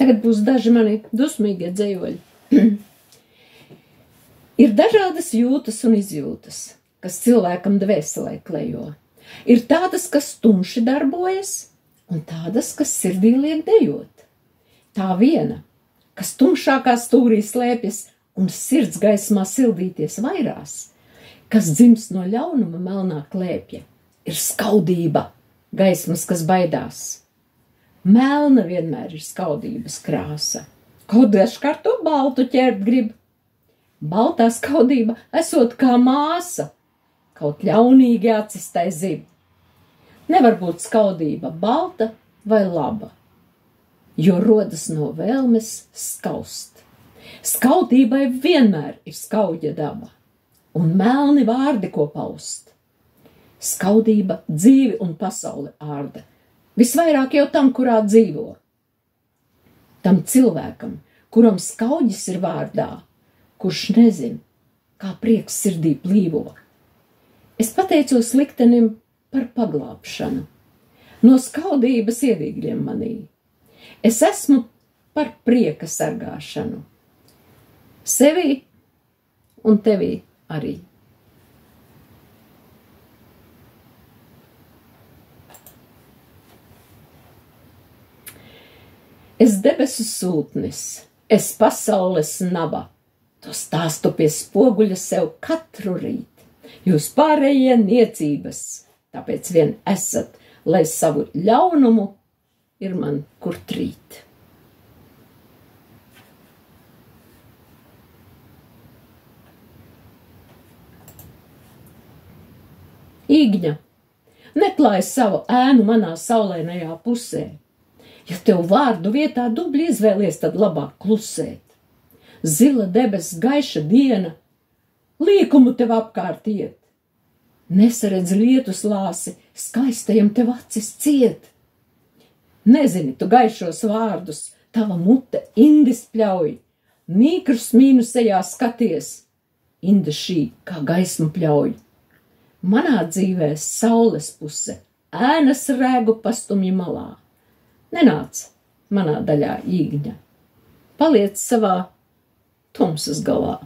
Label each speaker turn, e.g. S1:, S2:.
S1: Tagad būs daži mani dusmīgie dzējoļi. Ir dažādas jūtas un izjūtas, kas cilvēkam dvēselē klejo. Ir tādas, kas tumši darbojas, un tādas, kas sirdī liek dejot. Tā viena, kas tumšākā stūrī slēpjas un sirds gaismā sildīties vairās, kas dzimst no ļaunuma melnā klēpja, ir skaudība, gaismas, kas baidās. Melna vienmēr ir skaudības krāsa, kaut dažkārt to baltu ķert grib. Baltā skaudība esot kā māsa, kaut ļaunīgi acis tai zib. Nevar būt skaudība balta vai laba, jo rodas no vēlmes skaust. Skaudībai vienmēr ir skaudja daba, un melni vārdi, ko paust. Skaudība dzīvi un pasauli ārda, visvairāk jau tam, kurā dzīvo. Tam cilvēkam, kuram skaudjas ir vārdā, kurš nezin, kā prieks sirdī plīvo. Es pateicos liktenim par paglābšanu, no skaudības iedīgļiem manī. Es esmu par prieka sargāšanu, sevī un tevī arī. Es debesu sūtnis, es pasaules naba, to stāstu pie spoguļa sev katru rīt. Jūs pārējie niecības, tāpēc vien esat, lai savu ļaunumu ir man kur trīt. Īgņa, neklāj savu ēnu manā saulainajā pusē. Ja tev vārdu vietā dubļi izvēlies, tad labāk klusēt. Zila debes, gaiša diena, līkumu tev apkārt iet. Nesaredz lietus lāsi, skaistajam tev acis ciet. Nezini tu gaišos vārdus, tava mute indis pļauj. Mīkrus mīnu sejā skaties, inda šī kā gaismu pļauj. Manā dzīvē saules puse, ēnas rēgu pastumji malā. Nenāc manā daļā īgņa, paliec savā tumsas galā.